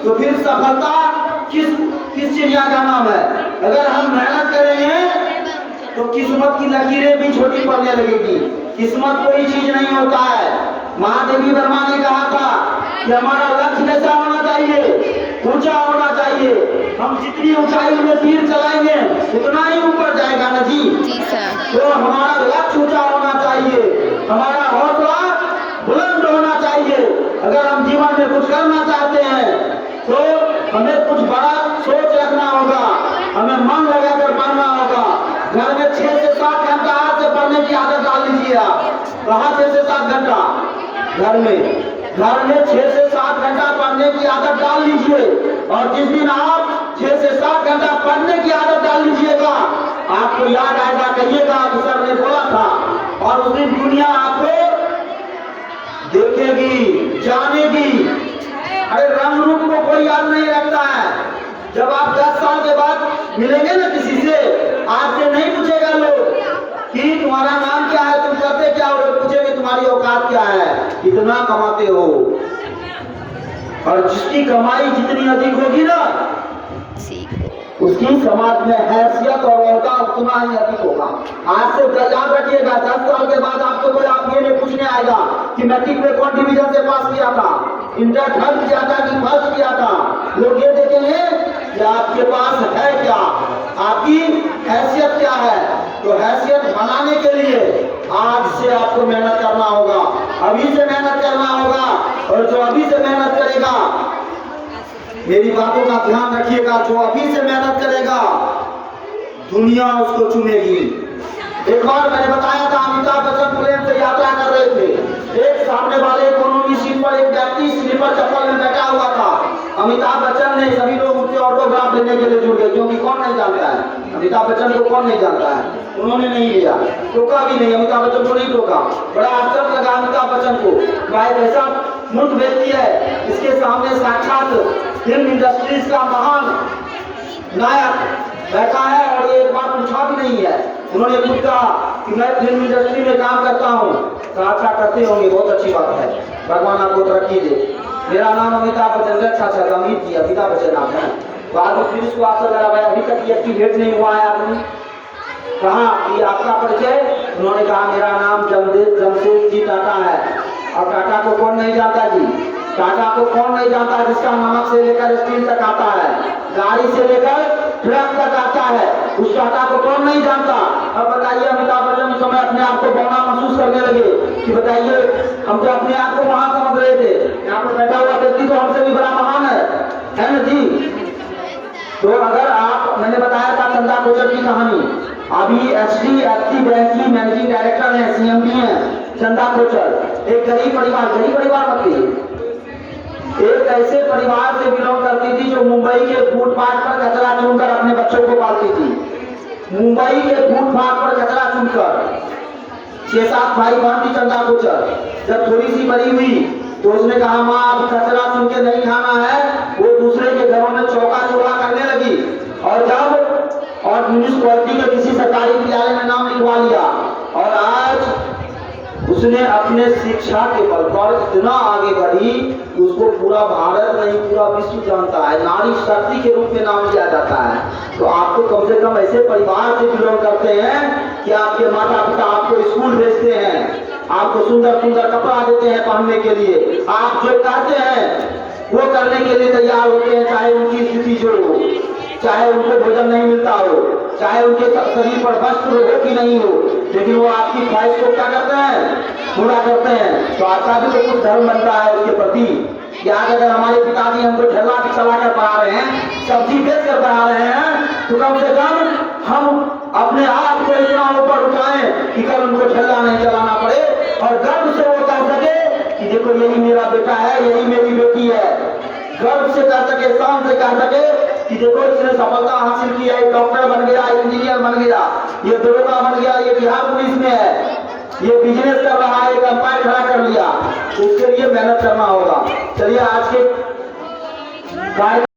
तो फिर सफलता किस चिड़िया का नाम है? अगर हम मेहनत करेंगे तो किस्मत की लकीरें भी छोटी पड़ने लगेगी। किस्मत कोई चीज नहीं होता है। महादेवी वर्मा ने कहा था कि हमारा लक्ष्य कैसा होना चाहिए? ऊंचा होना चाहिए। हम जितनी ऊंचाई में तीर चलाएंगे उतना ही ऊपर जाएगा ना जी। तो हमारा लक्ष्य ऊंचा होना चाहिए, हमारा हौसला बुलंद होना चाहिए। अगर हम जीवन में कुछ करना चाहते हैं तो हमें कुछ बड़ा सोच रखना होगा, हमें मन लगाकर पढ़ना होगा। घर में 6 से 7 घंटा आज से पढ़ने की आदत डाल लीजिए आप। कहाँ 6 से 7 घंटा? घर में 6 से 7 घंटा पढ़ने की आदत डाल लीजिए। और जिस दिन आप 6 से 7 घंटा पढ़ने की आदत डाल लीजिएगा आपको याद आएगा, कहिएगा कि सर ने बोला था। और उस दिन दुनिया आपको देखेगी, जानेगी। अरे रंग रूप को कोई याद नहीं रखता है। जब आप 10 साल के बाद मिलेंगे ना किसी से, आपसे नहीं पूछेगा लोग कि तुम्हारा नाम क्या है, तुम करते क्या हो, लोग पूछेंगे तुम्हारी औकात क्या है, कितना कमाते हो। और जिसकी कमाई जितनी अधिक होगी ना उसकी समाज में हैसियत और औहदा उतना ही अधिक होगा। आज से याद रखिएगा, 10 साल के बाद आपको कोई आप ये नहीं पूछने आएगा कि मैट्रिक में कौन डिवीजन से पास किया था, इंटर थर्ड किया था कि फर्स्ट किया था। लोग ये देखेंगे कि आपके पास है क्या, आपकी हैसियत क्या है। तो हैसियत बनाने के लिए आज से आपको मेहनत करना होगा, अभी से मेहनत करना होगा। और जो अभी से मेहनत करेगा, मेरी बातों का ध्यान रखिएगा, जो अभी से मेहनत करेगा दुनिया उसको चुनेगी। एक बार मैंने बताया था, अमिताभ बच्चन प्लेन से यात्रा कर रहे थे। एक सामने वाले इकोनॉमी सीट पर एक व्यक्ति स्लीपर चप्पल में बैठा हुआ था। अमिताभ बच्चन ने सभी लोग उनसे ऑटोग्राफ लेने के लिए जुड़ गए, क्योंकि कौन नहीं जानता है अमिताभ बच्चन को, कौन नहीं जानता है। उन्होंने नहीं लिया, टोका भी नहीं, अमिताभ बच्चन को नहीं टोका। बड़ा आश्चर्य लगा अमिताभ बच्चन को, भाई ऐसा मूर्ख व्यक्ति है, इसके सामने साक्षात फिल्म इंडस्ट्रीज का महान नायक बैठा है और ये एक बार पूछा भी नहीं है। उन्होंने खुद कहा कि मैं फिल्म इंडस्ट्री में काम करता हूँ। अच्छा करते होंगे, बहुत अच्छी बात है, भगवान आपको तरक्की दे। मेरा नाम अमिताभ बच्चन। अच्छा अमित जी, अमिताभ बच्चन नाम है। बाद में फिर इसको आपसे लगा भाई अभी तक ये एक्टिवेट नहीं हुआ है आदमी। कहा कि आपका परिचय? उन्होंने कहा मेरा नाम जमशेदजी टाटा है। और टाटा को कौन नहीं जानता जी? टाटा को कौन नहीं जानता जिसका नमक से लेकर स्टील तक आता है, गाड़ी से लेकर ट्रक तक आता है, उस टाटा को कौन नहीं जानता। अब बताइए अमिताभ बच्चन उस समय अपने आप को बौना महसूस करने लगे कि बताइए हम तो अपने आप को महान समझ रहे थे, यहाँ पर बैठा हुआ व्यक्ति तो हमसे भी बड़ा महान है ना जी। तो अगर आप, मैंने बताया था चंदा कोचर की कहानी, अभी HDFC बैंक की मैनेजिंग डायरेक्टर है, CMD है चंदा कोचर। एक गरीब परिवार मतलब एक ऐसे परिवार से बिलोंग करती थी जो मुंबई के फुटपाथ पर कचरा चुनकर अपने बच्चों को पालती थी। मुंबई के फुटपाथ पर कचरा चुनकर 6-7 भाई बहन थी चंदा कोचर। जब थोड़ी सी बड़ी हुई तो उसने कहा माँ अब कचरा चुन के नहीं खाना है। वो दूसरे के घरों में चौका चूल्हा करने लगी और म्यूनिसिपैलिटी के किसी सरकारी विद्यालय में नाम लिखवा लिया। और आज उसने अपने शिक्षा के बल पर इतना आगे बढ़ी कि उसको पूरा भारत नहीं पूरा विश्व जानता है, नारी शक्ति के रूप में नाम लिया जाता है। तो आपको कम से कम ऐसे परिवार से बिलोंग करते हैं कि आपके माता पिता आपको स्कूल भेजते हैं, आपको सुंदर सुंदर कपड़ा देते हैं पहनने के लिए, आप जो कहते हैं वो करने के लिए तैयार होते हैं, चाहे उनकी स्थिति जो हो, चाहे उनको भोजन नहीं मिलता हो, चाहे उनके शरीर पर वस्त्र हो कि नहीं हो, लेकिन वो आपकी ख्वाहिश को क्या करते हैं, पूरा करते हैं। तो आपका भी तो कुछ धर्म बनता है उसके प्रति। या अगर हमारे पिताजी हमको ठेला चला कर पढ़ा रहे हैं, सब्जी बेच कर पढ़ा रहे हैं, तो कम से कम हम अपने आप को इतना ऊपर उठाएं कि कल उनको ठेला नहीं चलाना पड़े और गर्व से वो कह सके कि देखो यही मेरा बेटा है, यही मेरी बेटी है। गर्व से कह सके, शान से कह सके कि देखो इसने सफलता हासिल की है, डॉक्टर बन गया, इंजीनियर बन गया, ये दरोगा बन गया, ये बिहार पुलिस में है, ये बिजनेस कर रहा है, एक एम्पायर खड़ा कर लिया। उसके लिए मेहनत करना होगा। चलिए आज के